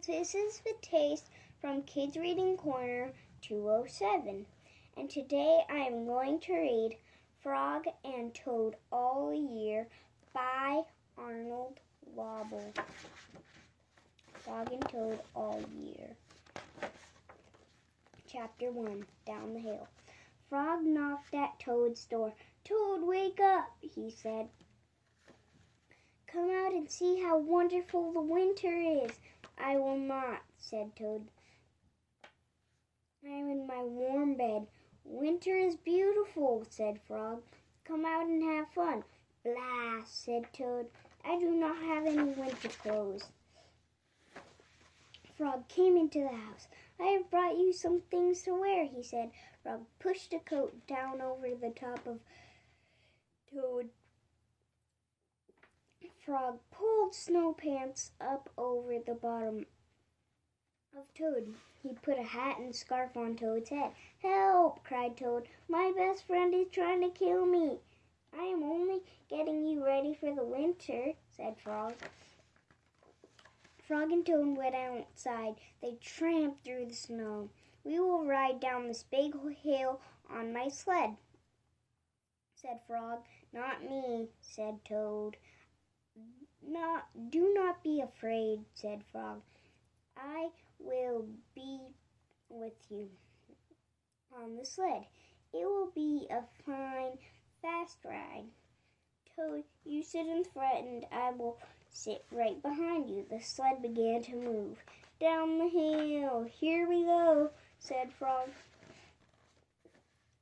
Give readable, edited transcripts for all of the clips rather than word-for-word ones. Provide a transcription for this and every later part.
This is the taste from Kids Reading Corner 207, and today I am going to read Frog and Toad All Year by Arnold Lobel. Frog and Toad All Year. Chapter 1, Down the Hill. Frog knocked at Toad's door. "Toad, wake up," he said. "Come out and see how wonderful the winter is." "I will not," said Toad. "I am in my warm bed." "Winter is beautiful," said Frog. "Come out and have fun." "Blah," said Toad. "I do not have any winter clothes." Frog came into the house. "I have brought you some things to wear," he said. Frog pushed a coat down over the top of Toad. Frog pulled snow pants up over the bottom of Toad. He put a hat and scarf on Toad's head. "Help!" cried Toad. "My best friend is trying to kill me." "I am only getting you ready for the winter," said Frog. Frog and Toad went outside. They tramped through the snow. "We will ride down this big hill on my sled," said Frog. "Not me," said Toad. Do not be afraid," said Frog. "I will be with you on the sled. It will be a fine, fast ride. Toad, you sit in front and I will sit right behind you." The sled began to move. "Down the hill, here we go," said Frog.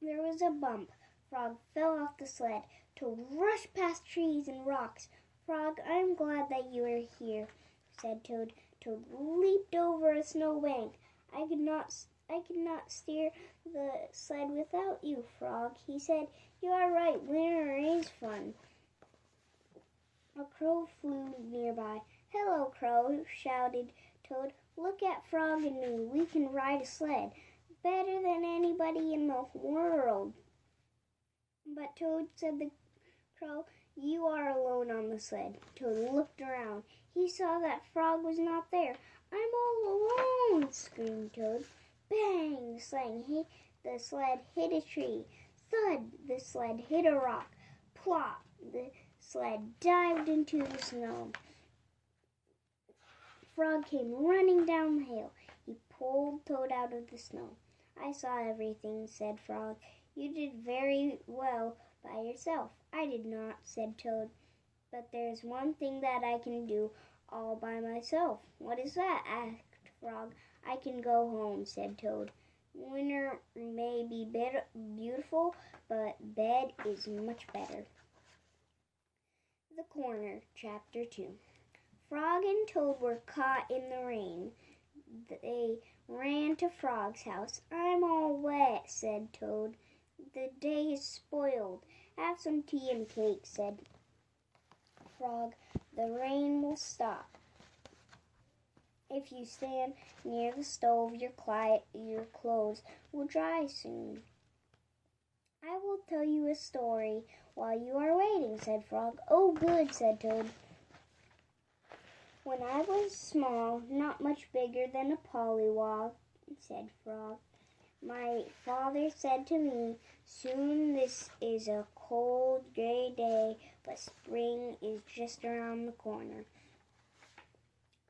There was a bump. Frog fell off the sled. Toad rushed past trees and rocks. "Frog, I'm glad that you are here," said Toad. Toad leaped over a snowbank. I could not steer the sled without you, Frog," he said. "You are right, winter is fun." A crow flew nearby. "Hello, Crow," shouted Toad. "Look at Frog and me. We can ride a sled better than anybody in the world." "But Toad," said the Crow, "you are alone on the sled." Toad looked around. He saw that Frog was not there. "I'm all alone," screamed Toad. Bang! The sled hit a tree. Thud! The sled hit a rock. Plop! The sled dived into the snow. Frog came running down the hill. He pulled Toad out of the snow. "I saw everything," said Frog. "You did very well by yourself." "I did not," said Toad. "But there's one thing that I can do all by myself." "What is that?" asked Frog. "I can go home," said Toad. "Winter may be beautiful, but bed is much better." The Corner, Chapter 2. Frog and Toad were caught in the rain. They ran to Frog's house. "I'm all wet," said Toad. "The day is spoiled." "Have some tea and cake," said Frog. "The rain will stop. If you stand near the stove, your clothes will dry soon." "I will tell you a story while you are waiting," said Frog. "Oh, good," said Toad. "When I was small, not much bigger than a pollywog," said Frog, "my father said to me, 'Soon this is a cold, gray day, but spring is just around the corner.'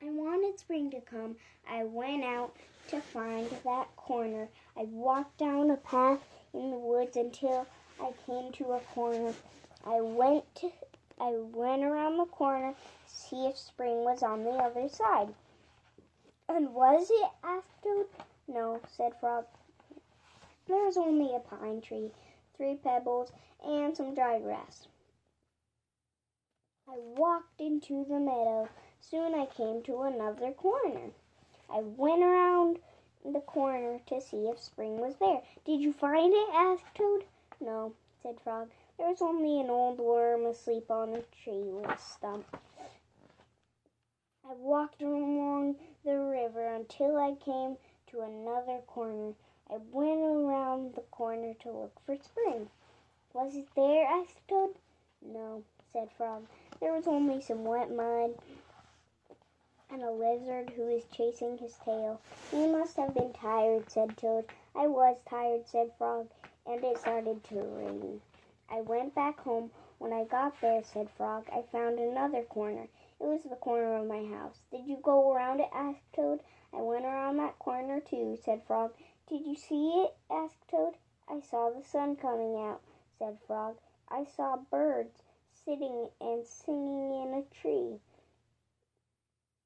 I wanted spring to come. I went out to find that corner. I walked down a path in the woods until I came to a corner. I went around the corner to see if spring was on the other side." "And was it?" asked Toad. "No," said Frog. "There was only a pine tree, 3 pebbles, and some dry grass. I walked into the meadow. Soon I came to another corner. I went around the corner to see if spring was there." "Did you find it?" asked Toad. "No," said Frog. "There was only an old worm asleep on a tree stump. I walked along the river until I came to another corner. I went around the corner to look for spring." "Was it there?" asked Toad. "No," said Frog. "There was only some wet mud and a lizard who is chasing his tail. You must have been tired, said Toad. I was tired, said Frog, and it started to rain. I went back home. When I got there, said Frog, I found another corner. It was the corner of my house. Did you go around it? Asked Toad. I went around that corner too, said Frog. Did you see it? Asked Toad. I saw the sun coming out, said Frog. I saw birds sitting and singing in a tree.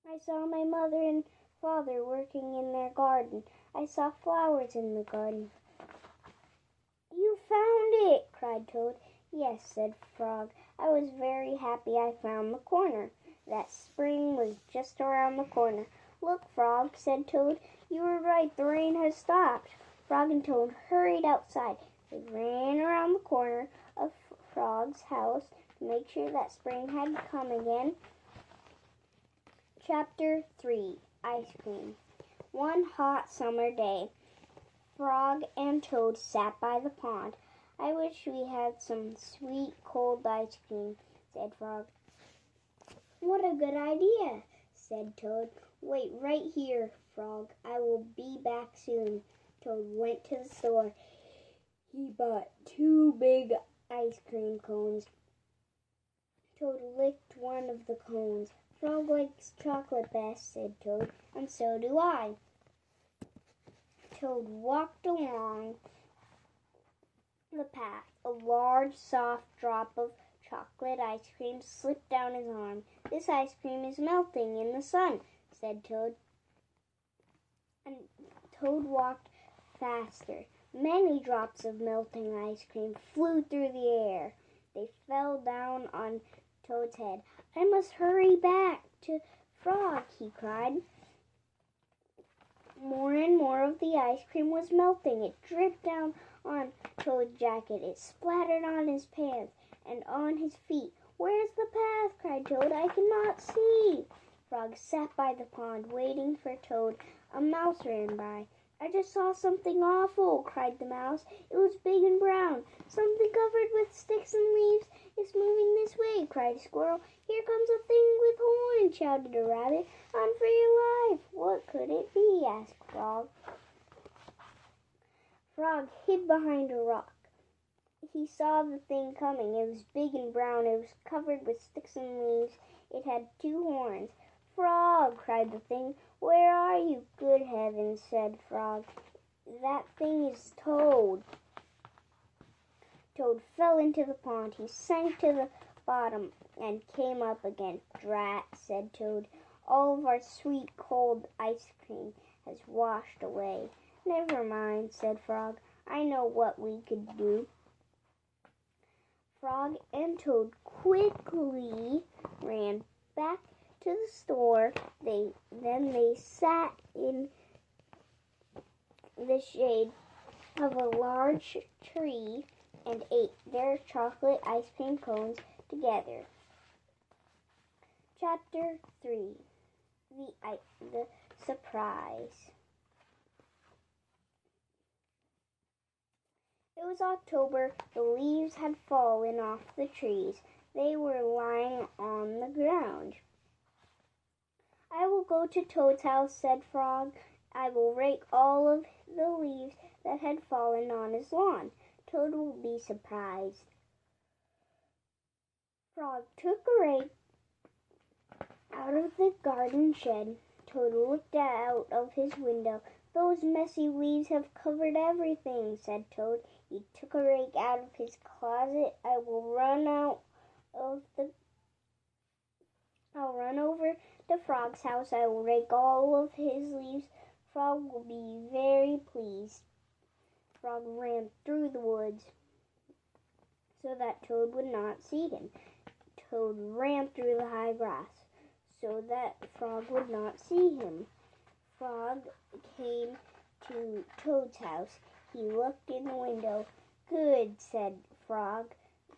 I saw my mother and father working in their garden. I saw flowers in the garden. You found it, cried Toad. Yes, said Frog. I was very happy I found the corner. That spring was just around the corner. Look, Frog, said Toad. You were right, the rain has stopped. Frog and Toad hurried outside. They ran around the corner of Frog's house to make sure that spring had come again. Chapter 3, Ice Cream. One hot summer day, Frog and Toad sat by the pond. I wish we had some sweet, cold ice cream, said Frog. What a good idea, said Toad. Wait right here, Frog. I will be back soon. Toad went to the store. He bought 2 big ice cream cones. Toad licked one of the cones. Frog likes chocolate best, said Toad, and so do I. Toad walked along the path. A large, soft drop of chocolate ice cream slipped down his arm. This ice cream is melting in the sun, said Toad. And Toad walked faster. Many drops of melting ice cream flew through the air. They fell down on Toad's head. I must hurry back to Frog, he cried. More and more of the ice cream was melting. It dripped down on Toad's jacket. It splattered on his pants and on his feet. Where's the path? Cried Toad. I cannot see. Frog sat by the pond, waiting for Toad. A mouse ran by. I just saw something awful, cried the mouse. It was big and brown. Something covered with sticks and leaves is moving this way, cried a squirrel. Here comes a thing with horns, shouted a rabbit. Run for your life. What could it be? Asked Frog. Frog hid behind a rock. He saw the thing coming. It was big and brown. It was covered with sticks and leaves. It had 2 horns. Frog, cried the thing. Where are you? Good heavens, said Frog. That thing is Toad. Toad fell into the pond. He sank to the bottom and came up again. Drat, said Toad. All of our sweet, cold ice cream has washed away. Never mind, said Frog. I know what we could do. Frog and Toad quickly ran back to the store. Then they sat in the shade of a large tree and ate their chocolate ice cream cones together. Chapter 3, the surprise. It was October. The leaves had fallen off the trees. They were lying on the ground. I will go to Toad's house, said Frog. I will rake all of the leaves that had fallen on his lawn. Toad will be surprised. Frog took a rake out of the garden shed. Toad looked out of his window. Those messy leaves have covered everything, said Toad. He took a rake out of his closet. I'll run over to Frog's house. I will rake all of his leaves. Frog will be very pleased. Frog ran through the woods so that Toad would not see him. Toad ran through the high grass so that Frog would not see him. Frog came to Toad's house. He looked in the window. Good, said Frog.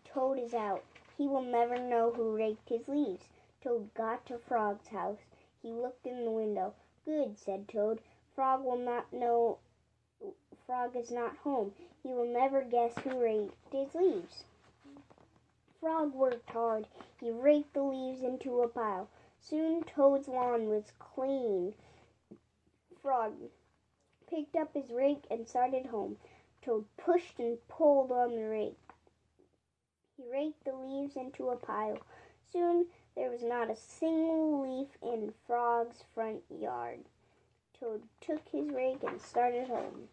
Toad is out. He will never know who raked his leaves. Toad got to Frog's house. He looked in the window. Good, said Toad. Frog will not know. Frog is not home. He will never guess who raked his leaves. Frog worked hard. He raked the leaves into a pile. Soon Toad's lawn was clean. Frog picked up his rake and started home. Toad pushed and pulled on the rake. He raked the leaves into a pile. Soon there was not a single leaf in Frog's front yard. Toad took his rake and started home.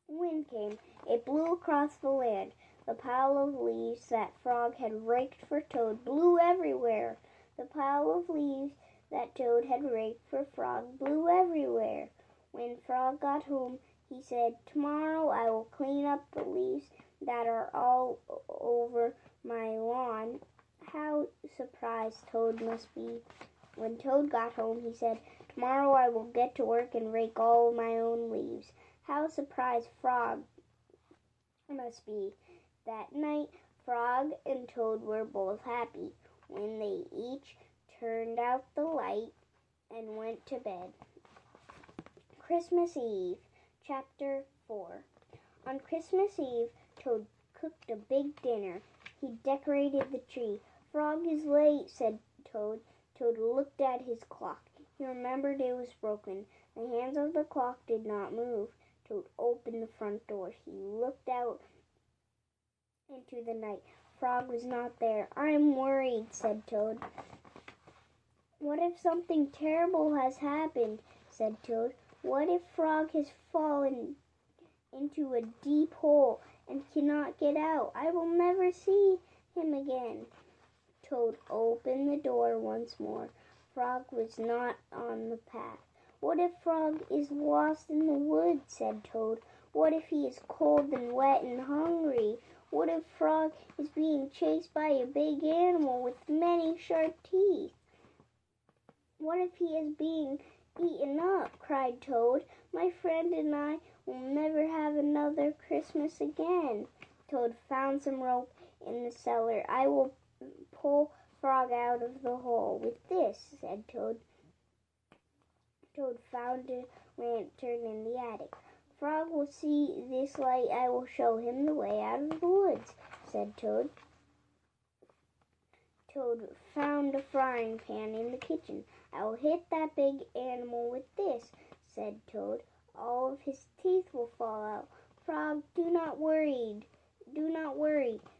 Wind came. It blew across the land. The pile of leaves that Frog had raked for Toad blew everywhere. The pile of leaves that Toad had raked for Frog blew everywhere. When Frog got home, he said, "Tomorrow I will clean up the leaves that are all over my lawn." How surprised Toad must be. When Toad got home, he said, "Tomorrow I will get to work and rake all my own leaves." How surprised Frog must be. That night, Frog and Toad were both happy when they each turned out the light and went to bed. Christmas Eve, Chapter 4. On Christmas Eve, Toad cooked a big dinner. He decorated the tree. "Frog is late," said Toad. Toad looked at his clock. He remembered it was broken. The hands of the clock did not move. Toad opened the front door. He looked out into the night. Frog was not there. "I'm worried," said Toad. "What if something terrible has happened?" said Toad. "What if Frog has fallen into a deep hole and cannot get out? I will never see him again." Toad opened the door once more. Frog was not on the path. "What if Frog is lost in the woods?" said Toad. "What if he is cold and wet and hungry? What if Frog is being chased by a big animal with many sharp teeth? What if he is being eaten up?" cried Toad. "My friend and I will never have another Christmas again." Toad found some rope in the cellar. "I will pull Frog out of the hole with this," said Toad. Toad found a lantern in the attic. "Frog will see this light. I will show him the way out of the woods," said Toad. Toad found a frying pan in the kitchen. "I will hit that big animal with this," said Toad. "All of his teeth will fall out." "Frog, do not worry,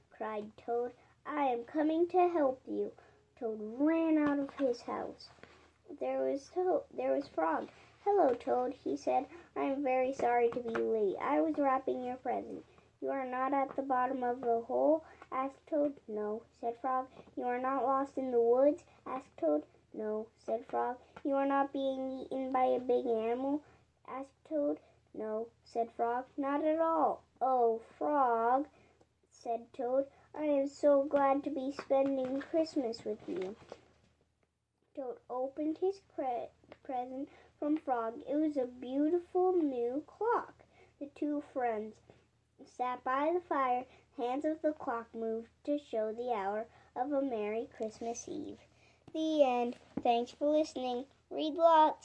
cried Toad. "I am coming to help you." Toad ran out of his house. There was Frog. "Hello, Toad," he said. "I am very sorry to be late. I was wrapping your present." "You are not at the bottom of the hole?" asked Toad. "No," said Frog. "You are not lost in the woods?" asked Toad. "No," said Frog. "You are not being eaten by a big animal?" asked Toad. "No," said Frog. "Not at all." "Oh, Frog," said Toad, "I am so glad to be spending Christmas with you." Toad opened his present from Frog. It was a beautiful new clock. The two friends sat by the fire. Hands of the clock moved to show the hour of a Merry Christmas Eve. The end. Thanks for listening. Read lots.